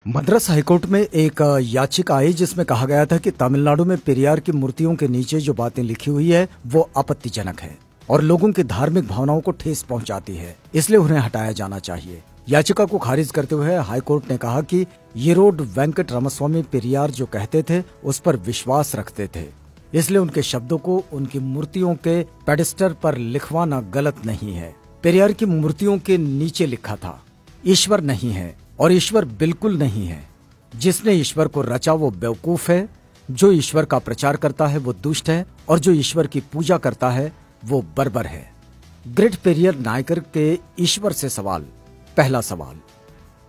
Madras high court में एक याचिका आई जिसमें कहा गया था कि तमिलनाडु में पेरियार की मूर्तियों के नीचे जो बातें लिखी हुई है वो आपत्तिजनक है और लोगों की धार्मिक भावनाओं को ठेस पहुंचाती है, इसलिए उन्हें हटाया जाना चाहिए। याचिका को खारिज करते हुए हाईकोर्ट ने कहा कि येरोड वेंकट रामास्वामी पेरियार जो कहते थे उस पर विश्वास रखते थे, इसलिए उनके शब्दों को उनकी मूर्तियों के पेडेस्टल पर लिखवाना गलत नहीं है। पेरियार की मूर्तियों के नीचे लिखा था, ईश्वर नहीं है और ईश्वर बिल्कुल नहीं है। जिसने ईश्वर को रचा वो बेवकूफ है, जो ईश्वर का प्रचार करता है वो दुष्ट है और जो ईश्वर की पूजा करता है वो बर्बर है। ग्रेट पेरियर नायकर के ईश्वर से सवाल। पहला सवाल,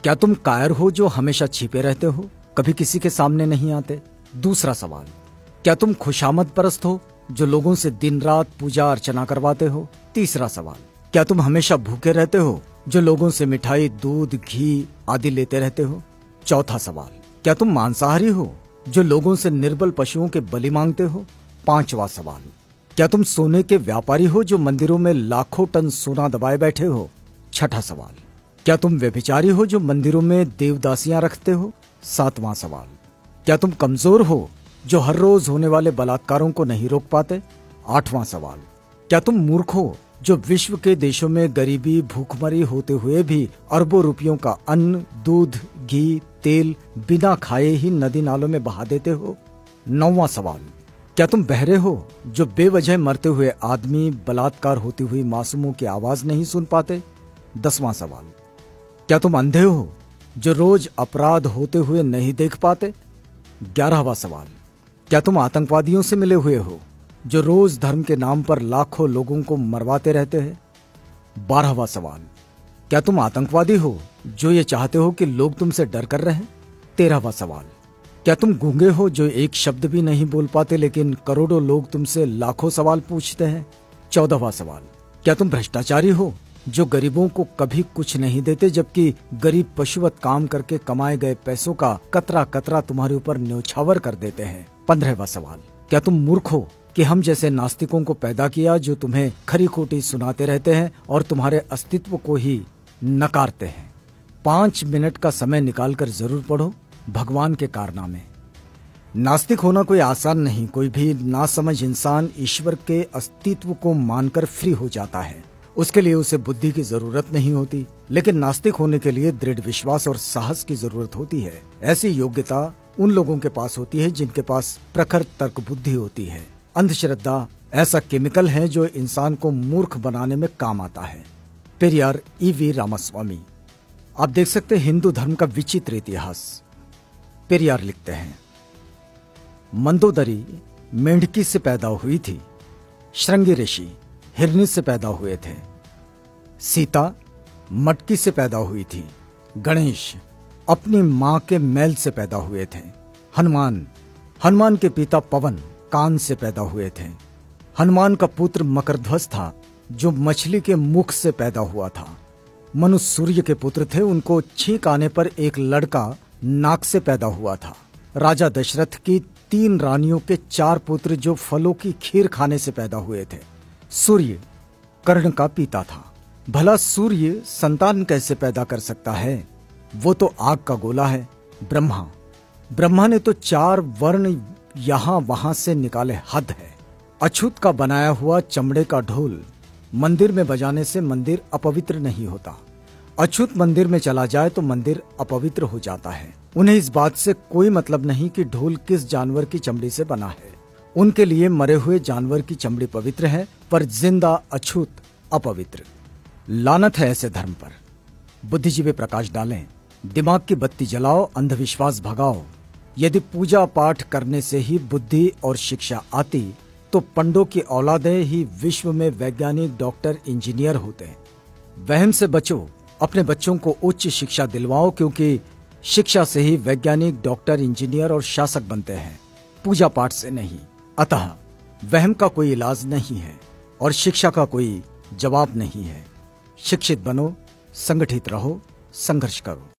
क्या तुम कायर हो जो हमेशा छिपे रहते हो, कभी किसी के सामने नहीं आते? दूसरा सवाल, क्या तुम खुशामद परस्त हो जो लोगों से दिन रात पूजा अर्चना करवाते हो? तीसरा सवाल, क्या तुम हमेशा भूखे रहते हो जो लोगों से मिठाई, दूध, घी आदि लेते रहते हो? चौथा सवाल, क्या तुम मांसाहारी हो जो लोगों से निर्बल पशुओं के बलि मांगते हो? पांचवा सवाल, क्या तुम सोने के व्यापारी हो जो मंदिरों में लाखों टन सोना दबाए बैठे हो? छठा सवाल, क्या तुम व्यभिचारी हो जो मंदिरों में देवदासियां रखते हो? सातवां सवाल, क्या तुम कमजोर हो जो हर रोज होने वाले बलात्कारों को नहीं रोक पाते? आठवां सवाल, क्या तुम मूर्ख हो जो विश्व के देशों में गरीबी, भूखमरी होते हुए भी अरबों रुपयों का अन्न, दूध, घी, तेल बिना खाए ही नदी नालों में बहा देते हो? नौवां सवाल, क्या तुम बहरे हो जो बेवजह मरते हुए आदमी, बलात्कार होती हुई मासूमों की आवाज नहीं सुन पाते? 10वां सवाल, क्या तुम अंधे हो जो रोज अपराध होते हुए नहीं देख पाते? 11वां सवाल, क्या तुम आतंकवादियों से मिले हुए हो जो रोज धर्म के नाम पर लाखों लोगों को मरवाते रहते हैं? 12वां सवाल, क्या तुम आतंकवादी हो जो ये चाहते हो कि लोग तुमसे डर कर रहें? 13वां सवाल, क्या तुम गूंगे हो जो एक शब्द भी नहीं बोल पाते लेकिन करोड़ों लोग तुमसे लाखों सवाल पूछते हैं? 14वां सवाल, क्या तुम भ्रष्टाचारी हो जो गरीबों को कभी कुछ नहीं देते जबकि गरीब पशुवत काम करके कमाए गए पैसों का कतरा कतरा तुम्हारे ऊपर न्यौछावर कर देते हैं? 15वां सवाल, क्या तुम मूर्ख हो कि हम जैसे नास्तिकों को पैदा किया जो तुम्हें खरी खोटी सुनाते रहते हैं और तुम्हारे अस्तित्व को ही नकारते हैं? 5 मिनट का समय निकालकर जरूर पढ़ो भगवान के कारनामे। नास्तिक होना कोई आसान नहीं। कोई भी नासमझ इंसान ईश्वर के अस्तित्व को मानकर फ्री हो जाता है। उसके लिए उसे बुद्धि की जरूरत नहीं होती, लेकिन नास्तिक होने के लिए दृढ़ विश्वास और साहस की जरूरत होती है। ऐसी योग्यता उन लोगों के पास होती है जिनके पास प्रखर तर्क बुद्धि होती है। अंधश्रद्धा ऐसा केमिकल है जो इंसान को मूर्ख बनाने में काम आता है। पेरियार E.V. रामास्वामी। आप देख सकते हैं हिंदू धर्म का विचित्र इतिहास। पेरियार लिखते हैं, मंदोदरी मेंढकी से पैदा हुई थी, श्रृंगी ऋषि हिरनी से पैदा हुए थे, सीता मटकी से पैदा हुई थी, गणेश अपनी मां के मैल से पैदा हुए थे, हनुमान के पिता पवन कान से पैदा हुए थे, हनुमान का पुत्र मकरध्वज था जो मछली के मुख से पैदा हुआ था, मनु सूर्य के पुत्र थे, उनको छींक आने पर एक लड़का नाक से पैदा हुआ था, राजा दशरथ की 3 रानियों के 4 पुत्र जो फलों की खीर खाने से पैदा हुए थे, सूर्य कर्ण का पिता था। भला सूर्य संतान कैसे पैदा कर सकता है? वो तो आग का गोला है। ब्रह्मा ने तो 4 वर्ण यहां वहां से निकाले, हद है। अछूत का बनाया हुआ चमड़े का ढोल मंदिर में बजाने से मंदिर अपवित्र नहीं होता। अछूत मंदिर में चला जाए तो मंदिर अपवित्र हो जाता है। उन्हें इस बात से कोई मतलब नहीं कि ढोल किस जानवर की चमड़ी से बना है। उनके लिए मरे हुए जानवर की चमड़ी पवित्र है पर जिंदा अछूत अपवित्र। लानत है ऐसे धर्म पर। बुद्धिजीवी प्रकाश डालें, दिमाग की बत्ती जलाओ, अंधविश्वास भगाओ। यदि पूजा पाठ करने से ही बुद्धि और शिक्षा आती तो पंडों की औलादें ही विश्व में वैज्ञानिक, डॉक्टर, इंजीनियर होते। वहम से बचो, अपने बच्चों को उच्च शिक्षा दिलवाओ, क्योंकि शिक्षा से ही वैज्ञानिक, डॉक्टर, इंजीनियर और शासक बनते हैं, पूजा पाठ से नहीं। अतः वहम का कोई इलाज नहीं है और शिक्षा का कोई जवाब नहीं है। शिक्षित बनो, संगठित रहो, संघर्ष करो।